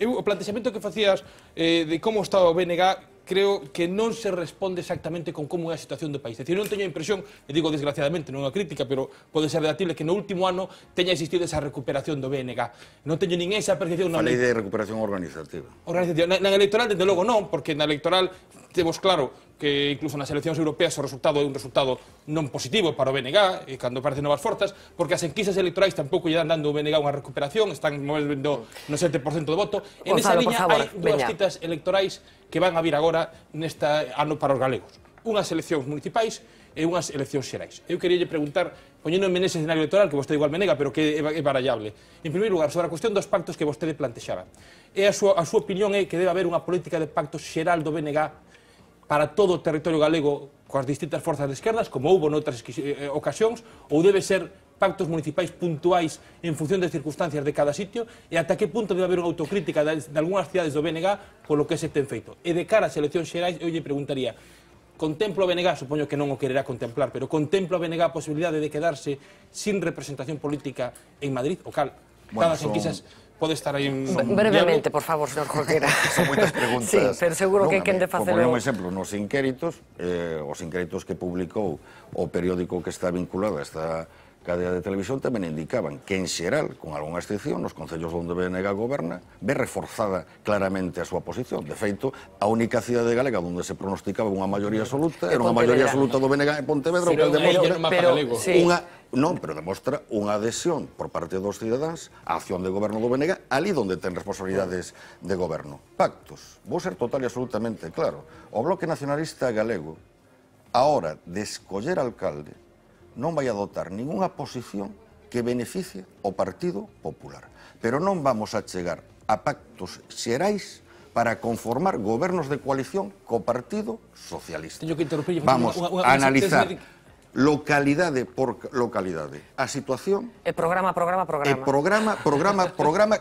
o plantexamento que facías de como está o BNG, creo que non se responde exactamente con como é a situación do país. É dicir, non teño a impresión, e digo desgraciadamente, non é unha crítica, pero pode ser debatible que no último ano teña existido esa recuperación do BNG. Non teño nin esa percepción... Falei de recuperación organizativa. Na electoral, desde logo non, porque na electoral temos claro que incluso nas eleccións europeas o resultado é un resultado non positivo para o BNG, cando aparecen novas forzas, porque as enquisas electorais tampouco lle dan dando ao BNG unha recuperación, están movendo no 7% do voto. En esa liña hai dúas citas electorais que van a vir agora neste ano para os galegos. Unhas eleccións municipais e unhas eleccións xerais. Eu queria lle preguntar, poñéndome nese escenario electoral, que vostede igual me nega, pero que é barallable. En primeiro lugar, sobre a cuestión dos pactos que vostede plantexaba. A súa opinión é que debe haber unha política de pactos xeral do BNG para todo o territorio galego coas distintas forzas de esquerdas, como houve noutras ocasións, ou debe ser pactos municipais puntuais en función das circunstancias de cada sitio, e ata que punto debe haber unha autocrítica de algunhas cidades do BNG polo que se ten feito. E de cara ás eleccións xerais, eu lle preguntaría, contempla o BNG, supoño que non o quererá contemplar, pero contempla o BNG a posibilidade de quedarse sin representación política en Madrid, o cal, dadas enquisas, pode estar aí en... Brevemente, por favor, señor Jorquera. Son moitas preguntas. Sí, pero seguro que hai quen de facelo... Por un exemplo, nos inquéritos, os inquéritos que publicou o periódico que está vinculado a esta cadea de televisión tamén indicaban que, en xeral, con algunha excepción, nos concellos onde BNG goberna, ve reforzada claramente a súa posición. De feito, a única cidade galega onde se pronosticaba unha maioría absoluta era unha maioría absoluta do BNG en Pontevedra, o que demostra pero demostra unha adhesión por parte dos cidadáns á acción de goberno do BNG ali onde ten responsabilidades de goberno. Pactos. Vou ser total e absolutamente claro. O Bloque Nacionalista Galego, a hora de escoller alcalde, non vai adoptar ningunha posición que beneficie o Partido Popular. Pero non vamos a chegar a pactos xerais para conformar gobernos de coalición co Partido Socialista. Vamos a analizar localidade por localidade a situación programa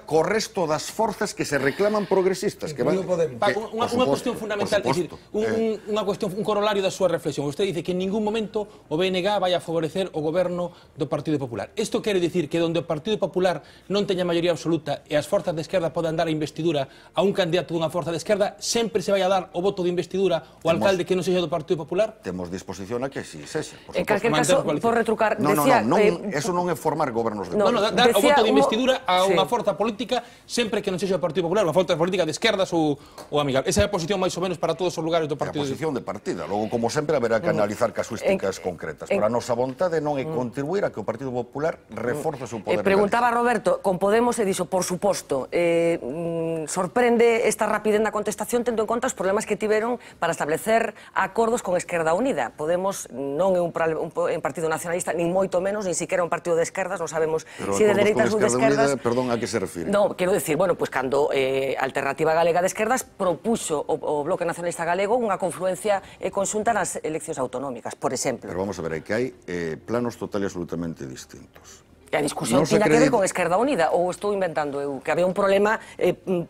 co resto das forzas que se reclaman progresistas que van unha cuestión fundamental, é dicir, unha cuestión, un corolario da súa reflexión. Usted dice que en ningún momento o BNG vai a favorecer o goberno do Partido Popular. Isto quere dicir que onde o Partido Popular non teña maioría absoluta e as forzas de esquerda podan dar a investidura a un candidato dunha forza de esquerda, sempre se vai a dar o voto de investidura ao alcalde que non sexa do Partido Popular? Temos disposición a que si sexa. En calquer caso, por retrucar, decía... Eso non é formar gobernos de coalición. Dar o voto de investidura a unha forza política sempre que non sexa o Partido Popular, unha forza política de esquerdas ou amigal. Esa é a posición máis ou menos para todos os lugares do partido. É a posición de partida. Logo, como sempre, haberá que analizar casuísticas concretas. Pero a nosa vontade non é contribuir a que o Partido Popular reforce o seu poder. Preguntaba Roberto, con Podemos e dixo, por suposto, sorprende esta rapidez na contestación tendo en conta os problemas que tiveron para establecer acordos con Esquerda Unida. Podemos non é un partido nacionalista, nin moito menos, nin siquiera un partido de esquerdas, non sabemos se de dereitas ou de esquerdas. Perdón, a que se refire? No, quero decir, bueno, pues cando Alternativa Galega de Esquerdas propuxo o Bloque Nacionalista Galego unha confluencia conxunta nas eleccións autonómicas, por exemplo. Pero vamos a ver, que hai planos total e absolutamente distintos. E a discusión tiña que ver con Esquerda Unida, ou estou inventando eu, que había un problema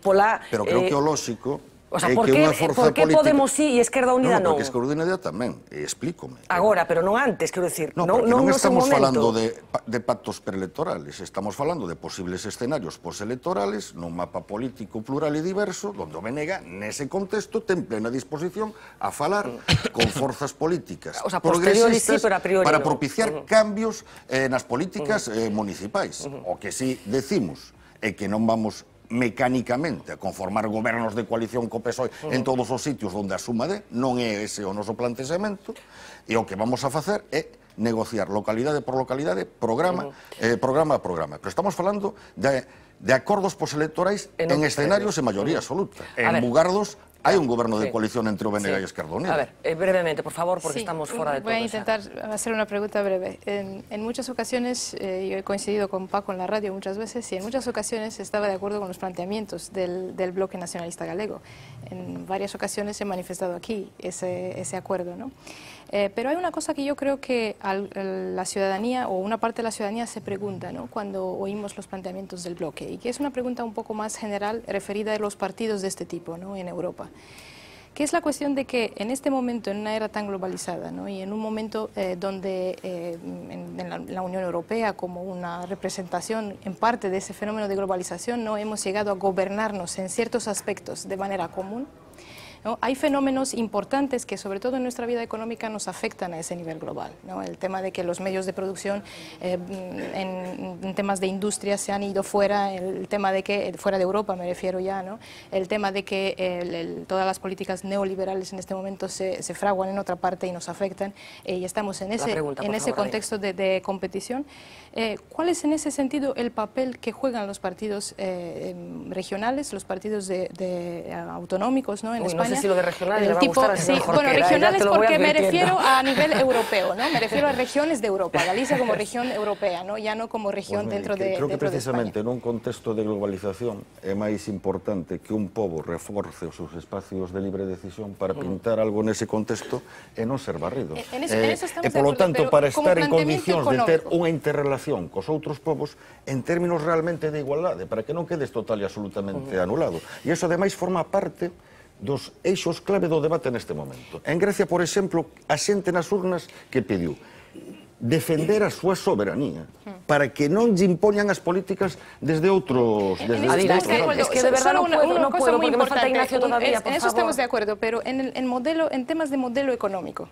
pola... Pero creo que o lóxico... O sea, por que Podemos sí e Esquerda Unida non? Porque Esquerda Unida tamén, explícome. Agora, pero non antes, quero dicir, non estamos falando de pactos preelectorales, estamos falando de posibles escenarios postelectorales nun mapa político plural e diverso, onde o BNG, nese contexto, ten plena disposición a falar con forzas políticas progresistas para propiciar cambios nas políticas municipais. O que si decimos é que non vamos mecánicamente a conformar gobernos de coalición co PSOE en todos os sitios onde a suma de, non é ese o noso plantexamento, e o que vamos a facer é negociar localidade por localidade, programa a programa. Pero estamos falando de acordos postelectorais en escenarios de maioría absoluta. En Bugardos hai un goberno de coalición entre o BNG e Esquerda Unida. A ver, brevemente, por favor, porque estamos fora de todo. Voy a intentar hacer una pregunta breve. En muchas ocasiones, yo he coincidido con Paco en la radio muchas veces, y en muchas ocasiones estaba de acuerdo con los planteamientos del Bloque Nacionalista Galego. En varias ocasiones he manifestado aquí ese acuerdo, ¿no? Pero hay una cosa que yo creo que la ciudadanía, o una parte de la ciudadanía, se pregunta, ¿no?, cuando oímos los planteamientos del bloque, y que es una pregunta un poco más general referida a los partidos de este tipo, ¿no?, en Europa, que es la cuestión de que en este momento, en una era tan globalizada, ¿no?, y en un momento donde en la Unión Europea, como una representación en parte de ese fenómeno de globalización, no hemos llegado a gobernarnos en ciertos aspectos de manera común. ¿no? Hay fenómenos importantes que, sobre todo en nuestra vida económica, nos afectan a ese nivel global, ¿no? El tema de que los medios de producción en temas de industria se han ido fuera, el tema de que, fuera de Europa me refiero ya, ¿no? El tema de que todas las políticas neoliberales en este momento se fraguan en otra parte y nos afectan, y estamos en ese contexto de competición. ¿Cuál es en ese sentido el papel que juegan los partidos regionales, los partidos autonómicos, ¿no? En España? No sé si lo de regionales le va a gustar al señor Jorquera. Bueno, regionales porque me refiero a nivel europeo, ¿no? Me refiero a regiones de Europa, Galicia como región europea, ¿no? Ya no como región dentro de España. Creo que precisamente nun contexto de globalización é máis importante que un pobo reforce os seus espacios de libre decisión para pintar algo nese contexto e non ser barrido. E, polo tanto, para estar en condicións de ter unha interrelación cos outros povos en términos realmente de igualdade, para que non quedes total e absolutamente anulado. E iso, ademais, forma parte dos eixos clave do debate neste momento. En Grecia, por exemplo, a xente nas urnas que pediu defender a súa soberanía para que non lle impoñan as políticas desde outros... Es que de verdad no puedo porque me falta Ignacio todavía, por favor. En eso estamos de acuerdo, pero en temas de modelo económico,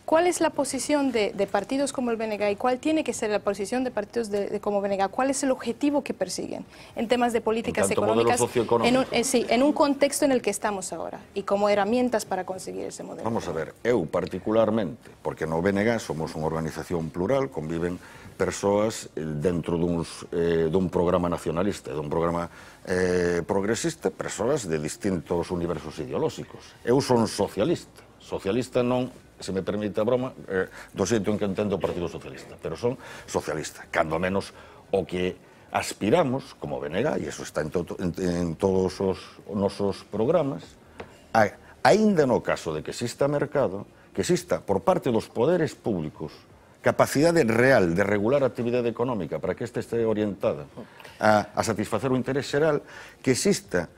¿cuál es la posición de partidos como el BNG y cuál tiene que ser la posición de partidos como BNG? ¿Cuál es el objetivo que persiguen en temas de políticas económicas en un contexto en el que estamos ahora y como herramientas para conseguir ese modelo? Vamos a ver, eu particularmente, porque no BNG somos unha organización plural, conviven persoas dentro dun programa nacionalista, dun programa progresista, persoas de distintos universos ideolóxicos. Eu son socialista non, se me permite a broma, do xeito en que entendo o Partido Socialista, pero son socialista, cando menos o que aspiramos, como BNG, e iso está en todos os nosos programas, aínda no caso de que exista mercado, que exista por parte dos poderes públicos capacidade real de regular a actividade económica para que este este orientada a satisfacer o interés xeral, que exista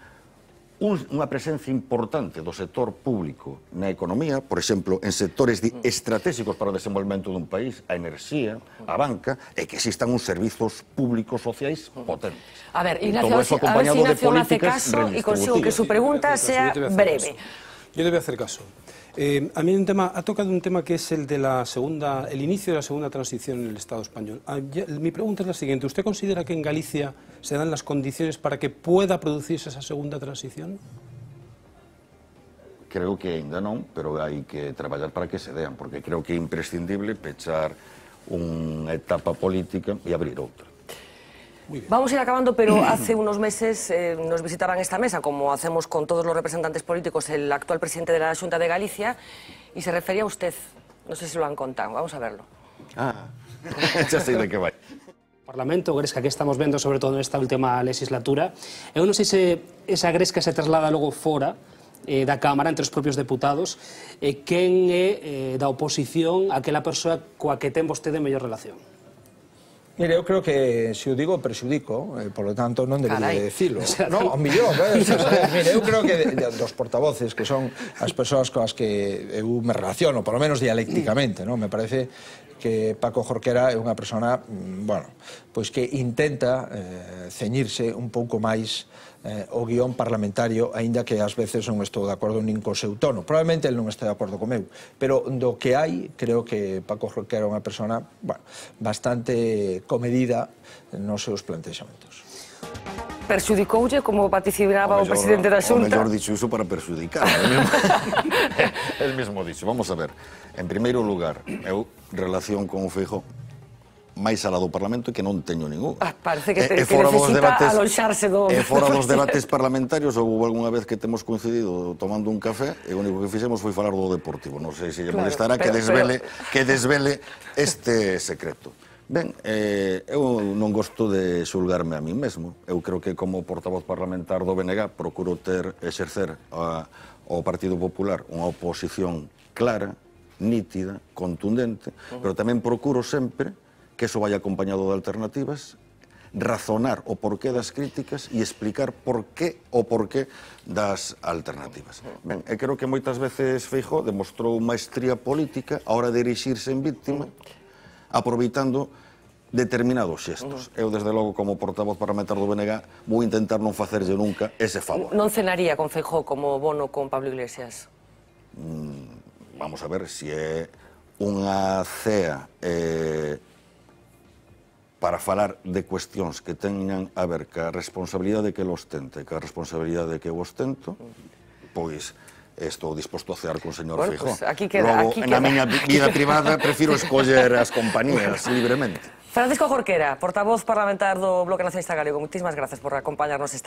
unha presencia importante do sector público na economía, por exemplo, en sectores estratégicos para o desenvolvemento dun país, a enerxía, a banca, e que existan uns servizos públicos sociais potentes. A ver, Ignacio, a ver si Ignacio me hace caso y consigo que su pregunta sea breve. Yo le voy a hacer caso. A mí ha tocado un tema que es el inicio de la segunda transición en el Estado español. Mi pregunta es la siguiente. ¿Usted considera que en Galicia se dan las condiciones para que pueda producirse esa segunda transición? Creo que ainda non, pero hai que traballar para que se dean, porque creo que é imprescindible pechar unha etapa política e abrir outra. Vamos a ir acabando, pero hace unos meses nos visitaban esta mesa, como hacemos con todos los representantes políticos, el actual presidente de la Xunta de Galicia, y se refería a usted. No sé si lo han contado, vamos a verlo. Xa sei de que vai. Parlamento, gresca que estamos vendo sobre todo nesta última legislatura. Eu non sei se esa gresca se traslada logo fora da Cámara, entre os propios deputados, quen é da oposición aquela persoa coa que ten vostede mellor relación. Mire, eu creo que se o digo perxudico, por lo tanto non debería decirlo. Non, ao millón, mire, eu creo que dos portavoces, que son as persoas coas que eu me relaciono, por lo menos dialécticamente, non? Me parece que Paco Jorquera é unha persona, bueno, pois que intenta ceñirse un pouco máis o guión parlamentario, aínda que ás veces non estou de acordo nin co seu tono. Probablemente el non este de acordo co meu, pero do que hai, creo que Paco Jorquera é unha persona, bueno, bastante comedida nos seus plantexamentos. Perxudicoulle como vaticinaba o presidente da Xunta? O mellor dixo iso para perxudicar. El mesmo dixo. Vamos a ver. En primeiro lugar, eu relación con o Feijóo máis alá do Parlamento que non teño ningún. Parece que necesita aloxarse do... E fora dos debates parlamentarios, houve algunha vez que temos coincidido tomando un café e o único que fixemos foi falar do Deportivo. Non sei se lle molestará que desvele este secreto. Ben, eu non gosto de xulgarme a mí mesmo. Eu creo que como portavoz parlamentar do BNG procuro exercer ao Partido Popular unha oposición clara, nítida, contundente, pero tamén procuro sempre que eso vai acompañado de alternativas, razonar o porqué das críticas e explicar o porqué das alternativas. Ben, e creo que moitas veces Feijóo demostrou maestría política a hora de erixirse en víctima, aproveitando determinados xestos. Eu, desde logo, como portavoz parlamentar do BNG, vou intentar non facerlle nunca ese favor. Non cenaría con Feijóo como Bono con Pablo Iglesias? Vamos a ver, se é unha cea para falar de cuestións que teñan a ver ca responsabilidade que el ostente, ca responsabilidade que eu ostento, pois estou disposto a cear con o señor Feijóo. Logo, na miña vida privada, prefiro escoller as compañías libremente. Francisco Jorquera, portavoz parlamentar do Bloque Nacionalista Galego, moitísimas grazas por acompañarnos esta